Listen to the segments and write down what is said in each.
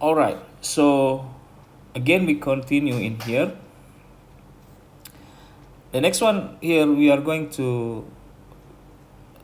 All right, so again we continue in here. The next one here, we are going to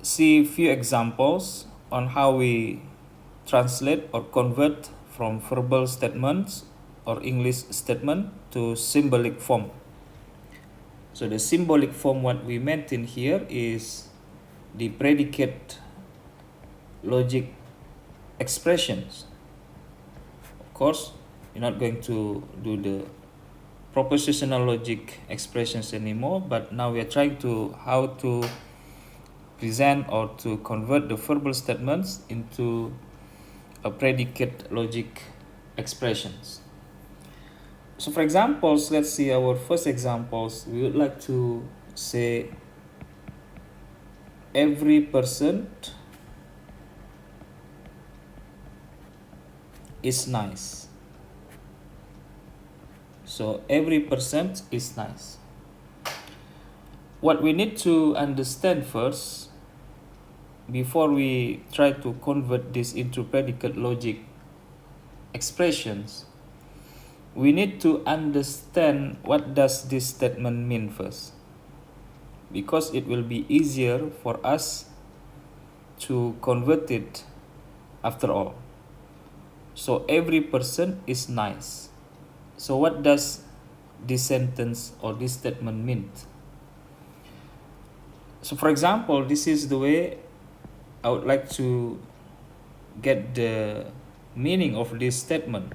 see a few examples on how we translate or convert from verbal statements or English statement to symbolic form. So the symbolic form, what we meant in here is the predicate logic expressions. Of course, you're not going to do the propositional logic expressions anymore, but now we are trying to how to present or to convert the verbal statements into a predicate logic expressions. So for examples, let's see our first examples. We would like to say every person is nice. So every person is nice. What we need to understand first, before we try to convert this into predicate logic expressions, we need to understand what does this statement mean first, because it will be easier for us to convert it after all. So every person is nice. So what does this sentence or this statement mean? So for example, this is the way I would like to get the meaning of this statement.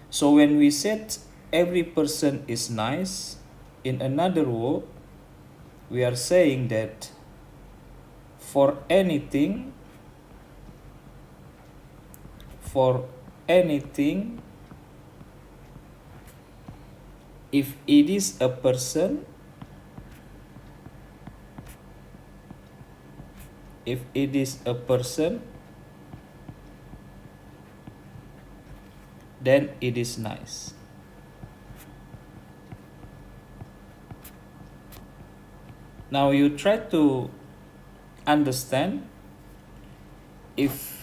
So when we said every person is nice, in another word, we are saying that for anything, if it is a person, then it is nice. Now you try to understand if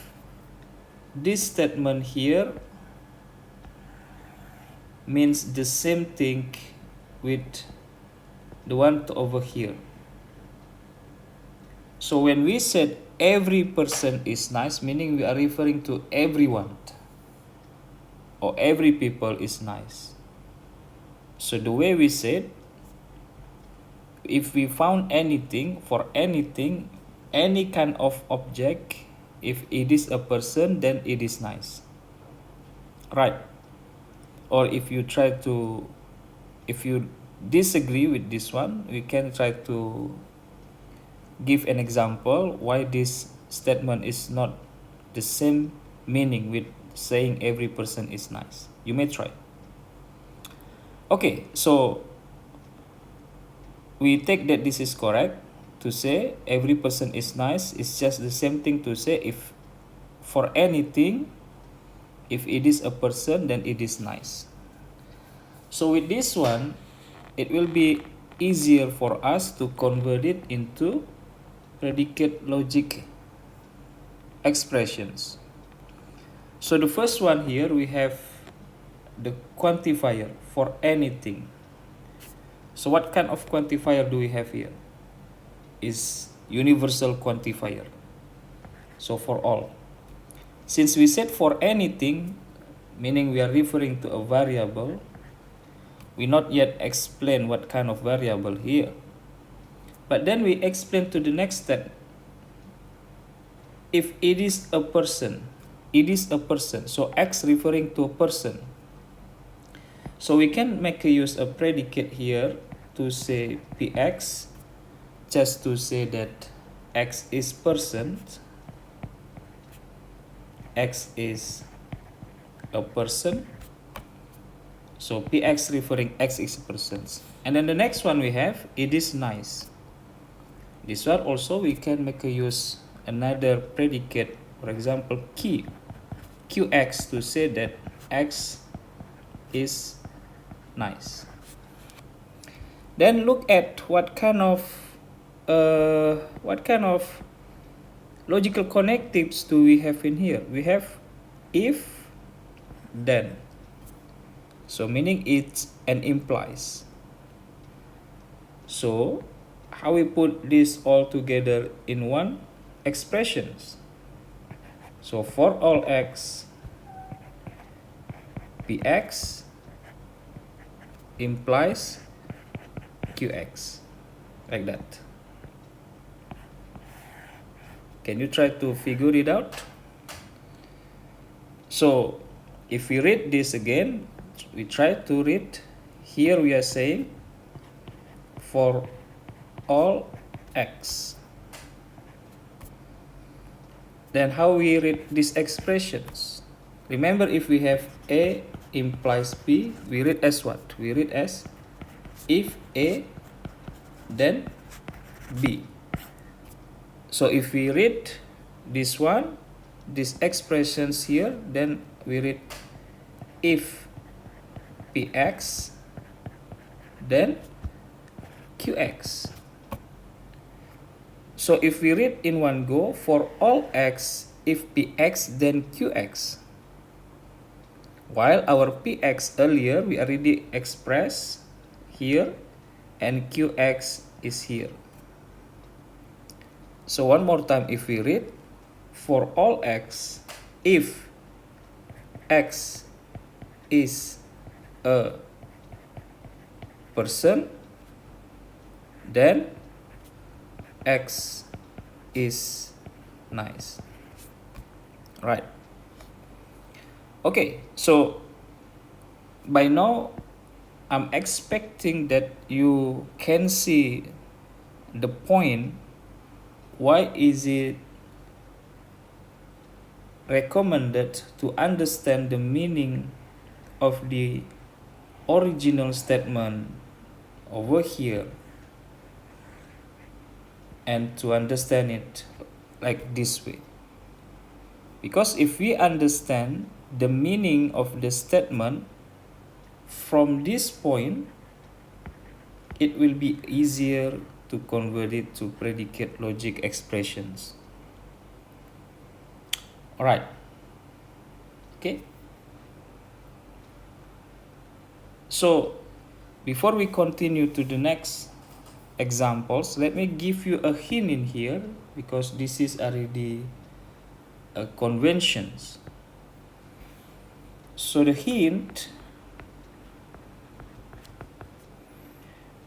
this statement here means the same thing with the one over here. So when we said every person is nice, meaning we are referring to everyone or every people is nice. So the way we said, if we found anything, for anything, any kind of object, if it is a person, then it is nice, right? Or if you disagree with this one, we can try to give an example why this statement is not the same meaning with saying every person is nice. You may try. Okay, so we take that this is correct to say every person is nice. It's just the same thing to say if for anything, if it is a person, then it is nice. So with this one, it will be easier for us to convert it into predicate logic expressions. So the first one here, we have the quantifier for anything. So what kind of quantifier do we have here? Is universal quantifier. So for all. Since we said for anything, meaning we are referring to a variable, we not yet explain what kind of variable here. But then we explain to the next step. If it is a person, so X referring to a person. So we can make use of predicate here to say Px, just to say that X is person, X is a person. So Px referring X is a person. And then the next one we have, it is nice. This one also we can make use another predicate, for example Qx, to say that X is nice. Then look at what kind of logical connectives do we have in here. We have if, then. So meaning it's and implies. So how we put this all together in one expressions? So for all x, px implies qx, like that. Can you try to figure it out? So if we read this again, we try to read. Here we are saying for all x. Then how we read these expressions? Remember, if we have A implies B, we read as what? We read as if A, then B. So if we read this one, these expressions here, then we read if Px, then Qx. So if we read in one go, for all x, if Px, then Qx. While our Px earlier, we already expressed here, and Qx is here. So one more time, if we read, for all x, if x is a person, then x is nice. Right. Okay, so by now I'm expecting that you can see the point. Why is it recommended to understand the meaning of the original statement over here and to understand it like this way? Because if we understand the meaning of the statement from this point, it will be easier to convert it to predicate logic expressions. All right. Okay. So before we continue to the next examples, let me give you a hint in here, because this is already conventions. So the hint,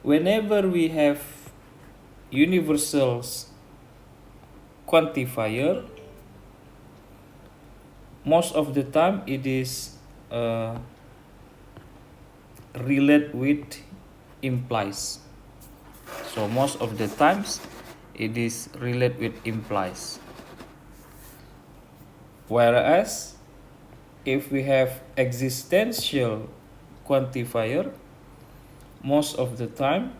whenever we have universals quantifier, most of the time it is relate with implies. So most of the times it is relate with implies. Whereas if we have existential quantifier, most of the time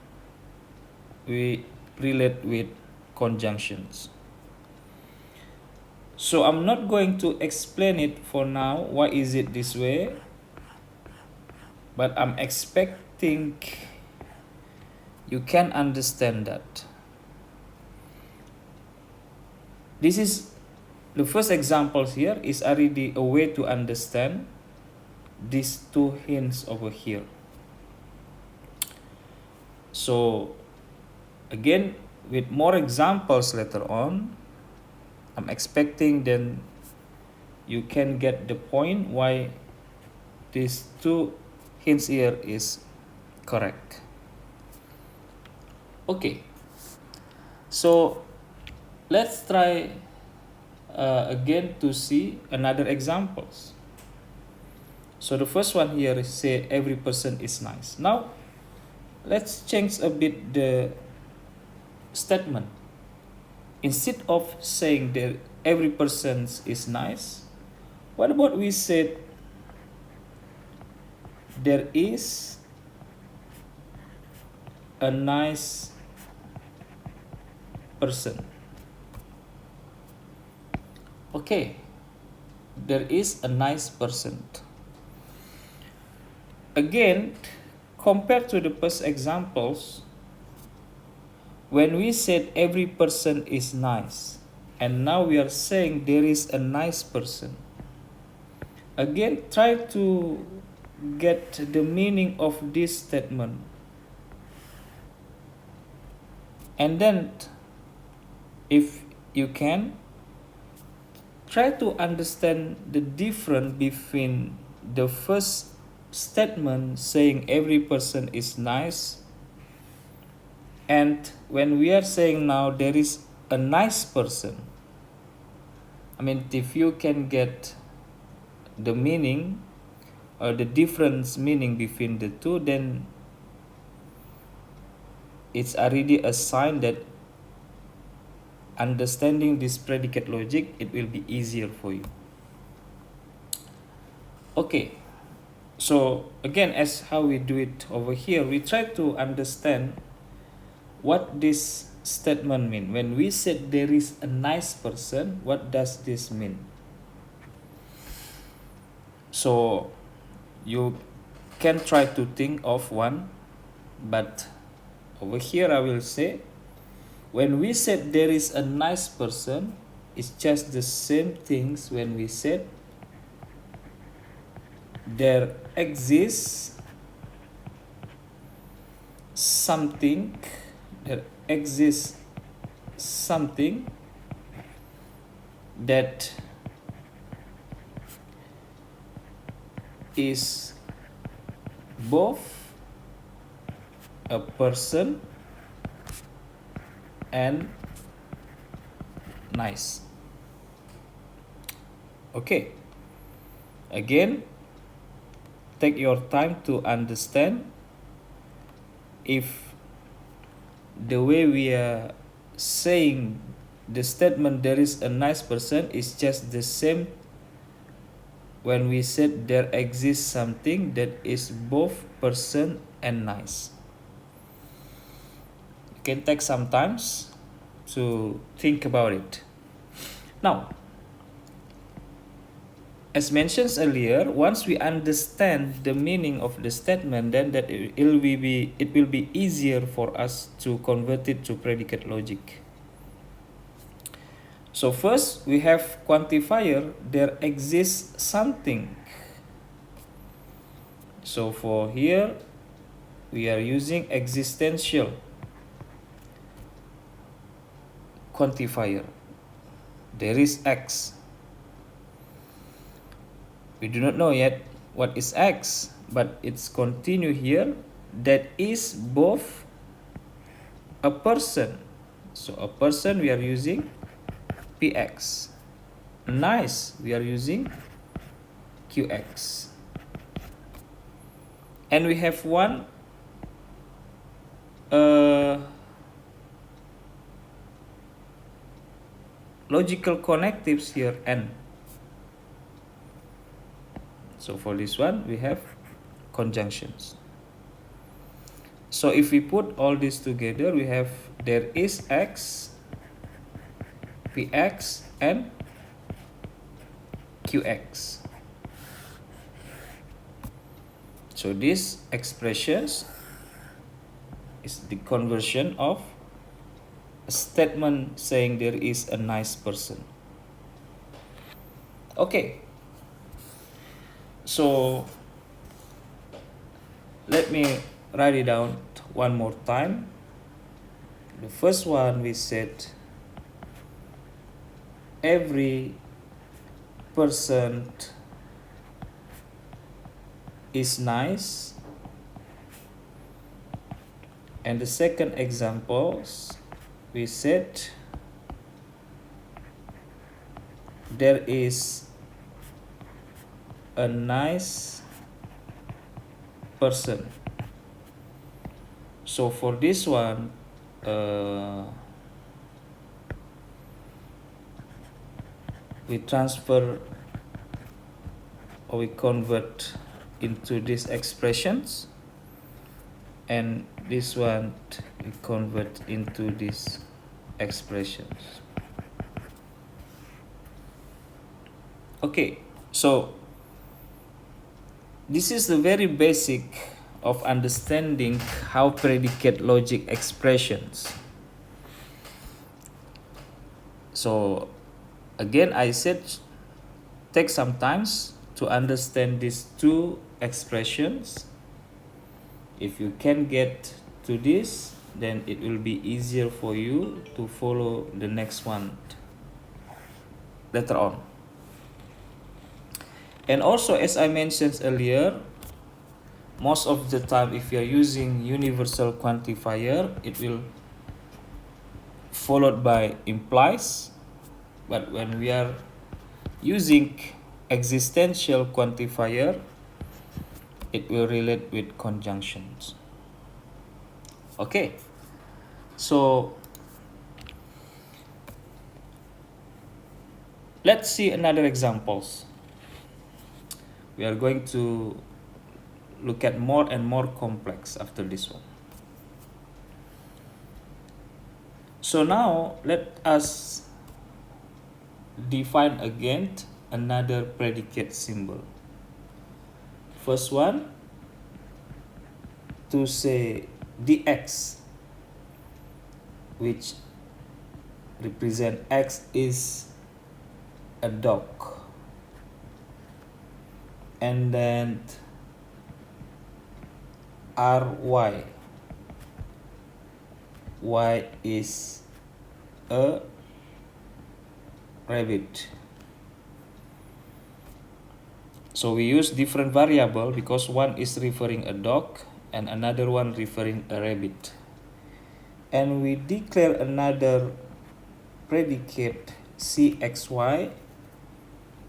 we relate with conjunctions. So I'm not going to explain it for now, why is it this way, but I'm expecting you can understand that. This is the first examples here is already a way to understand these two hints over here. So again, with more examples later on, I'm expecting then you can get the point why these two hints here is correct. Okay, so let's try again to see another examples. So the first one here is say every person is nice. Now let's change a bit the statement. Instead of saying that every person is nice, what about we said there is a nice person? Okay, there is a nice person. Again, compared to the first examples, when we said every person is nice, and now we are saying there is a nice person, Again, try to get the meaning of this statement. And then, if you can, try to understand the difference between the first statement saying every person is nice, and when we are saying now there is a nice person. I mean, if you can get the meaning or the difference meaning between the two, then it's already a sign that understanding this predicate logic, it will be easier for you. Okay, so again, as how we do it over here, we try to understand what this statement mean. When we said there is a nice person, what does this mean? So you can try to think of one, but over here I will say, when we said there is a nice person, it's just the same things when we said there exists something, that is both a person and nice. Okay, again, take your time to understand if the way we are saying the statement there is a nice person is just the same when we said there exists something that is both person and nice. You can take some time to think about it. Now, as mentioned earlier, once we understand the meaning of the statement, then that it will be easier for us to convert it to predicate logic. So first we have quantifier, there exists something. So for here we are using existential quantifier. There is X. We do not know yet what is X, but it's continue here, that is both a person. So a person we are using Px. Nice we are using Qx. And we have one logical connectives here, N. So for this one we have conjunctions. So if we put all this together, we have there is X, Px and Qx. So this expressions is the conversion of a statement saying there is a nice person. Okay, so let me write it down one more time. The first one we said every person is nice, and the second examples we said there is a nice person. So for this one we transfer or we convert into these expressions, and this one we convert into these expressions. Okay, so this is the very basic of understanding how predicate logic expressions. So again I said take some time to understand these two expressions. If you can get to this, then it will be easier for you to follow the next one later on. And also, as I mentioned earlier, most of the time if you are using universal quantifier, it will followed by implies. But when we are using existential quantifier, it will relate with conjunctions. Okay, so let's see another examples. We are going to look at more and more complex after this one. So now let us define again another predicate symbol. First one, to say dx, which represent x is a dog, and then ry, y is a rabbit. So we use different variable because one is referring a dog and another one referring a rabbit. And we declare another predicate cxy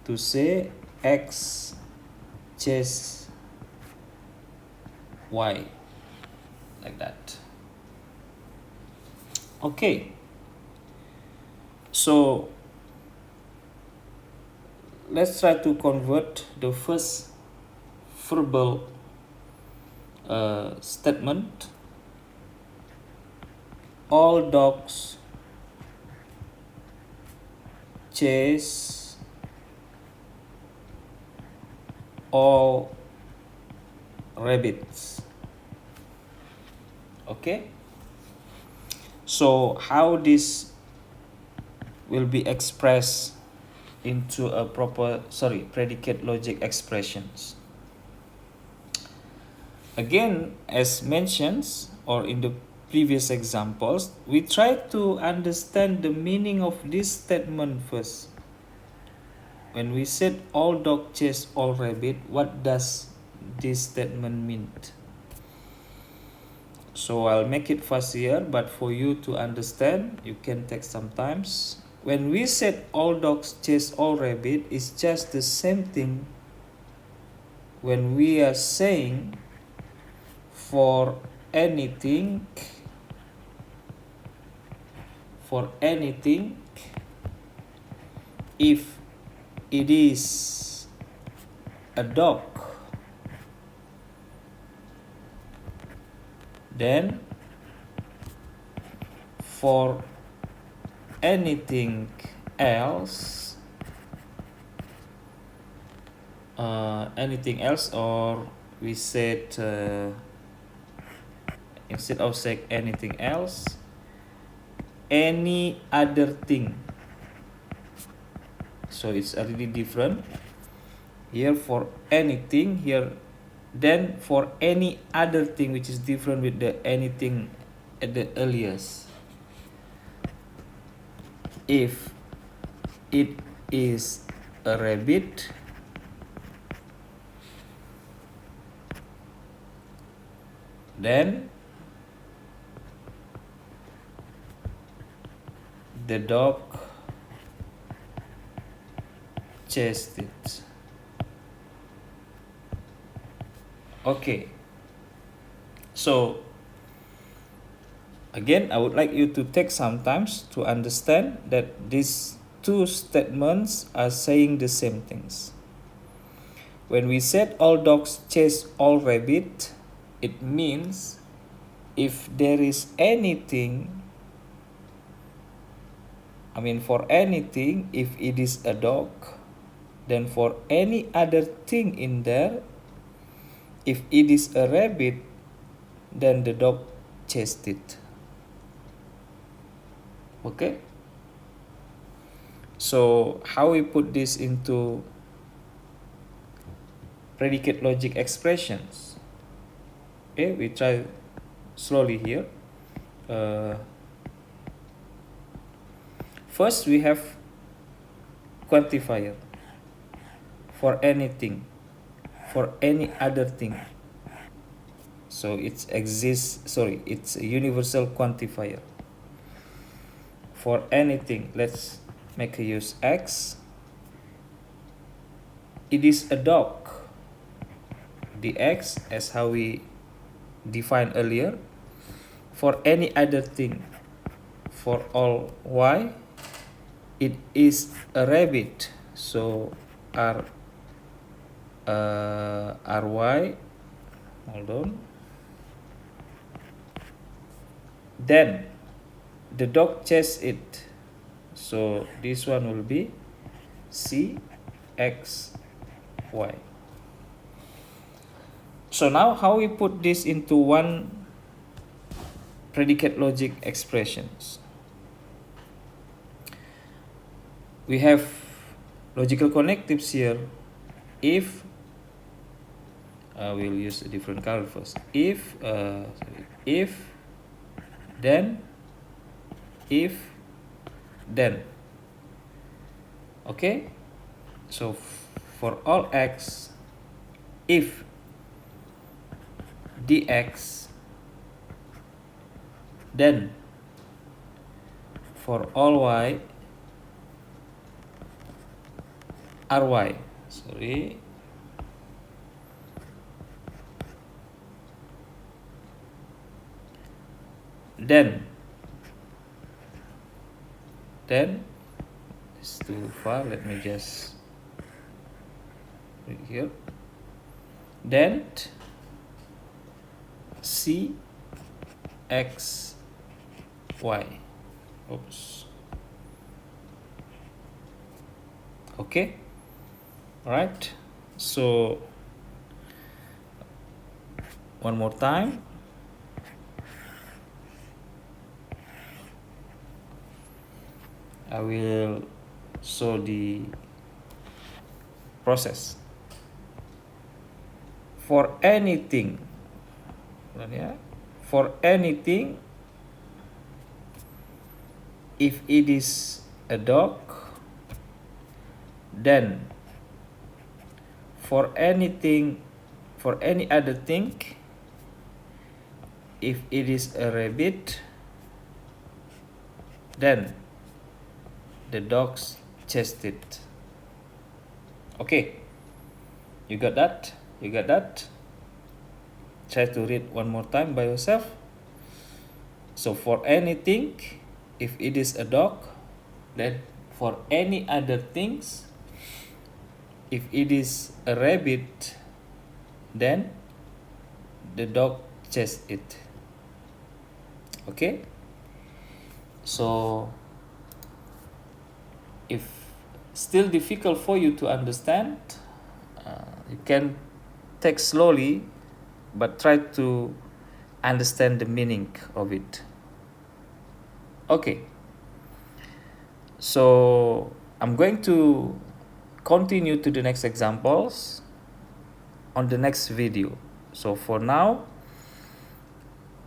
to say x chase y, like that. Okay, so let's try to convert the first verbal statement. All dogs chase all rabbits. Okay, so how this will be expressed into a proper predicate logic expressions. Again, as mentioned or in the previous examples, we try to understand the meaning of this statement first. When we said all dog chase all rabbit, what does this statement mean? So I'll make it faster, but for you to understand, you can take some time. When we said all dogs chase all rabbit, it's just the same thing when we are saying for anything, if it is a dog, then for anything else, or we said instead of saying anything else, any other thing. So it's already different here for anything here, then for any other thing, which is different with the anything at the earliest. If it is a rabbit, then the dog chased it. Okay, so again, I would like you to take some time to understand that these two statements are saying the same things. When we said all dogs chase all rabbit, it means if there is anything, for anything, if it is a dog, then for any other thing in there, if it is a rabbit, then the dog chased it. Okay? So how we put this into predicate logic expressions. Okay, we try slowly here. First, we have quantifier for anything, for any other thing. So it's a universal quantifier for anything. Let's make a use X. It is a dog. The X, as how we defined earlier, for any other thing. For all Y, it is a rabbit. So ry, hold on. Then the dog chased it. So this one will be C X Y. So now how we put this into one predicate logic expressions? We have logical connectives here. If we'll use a different color first. If, then, if, then. Okay, so for all X, if dx, then for all Y, ry, then it's too far, let me just read here. Then C X Y. Oops. Okay. All right. So one more time. I will show the process. For anything, for anything, if it is a dog, then for anything, for any other thing, if it is a rabbit, then the dogs chased it. Okay, you got that? You got that? Try to read one more time by yourself. So for anything, if it is a dog, then for any other things, if it is a rabbit, then the dog chased it. Okay, so if still difficult for you to understand, you can take slowly, but try to understand the meaning of it. Okay, so I'm going to continue to the next examples on the next video. So for now,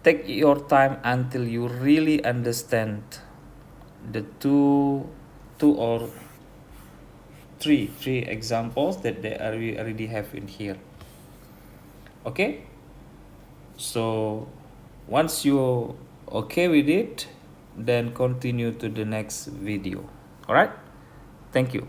take your time until you really understand the two or three examples that they already have in here. Okay, so once you're okay with it, then continue to the next video. All right, thank you.